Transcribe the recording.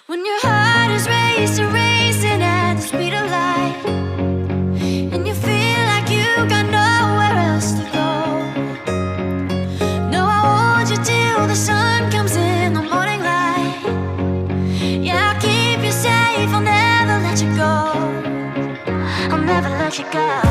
When your heart is racing, racing at the speed of light, and you feel like you got nowhere else to go. No, I want you till the sun comes in the morning light. Yeah, I'll keep you safe, I'll never let you go. I'll never let you go.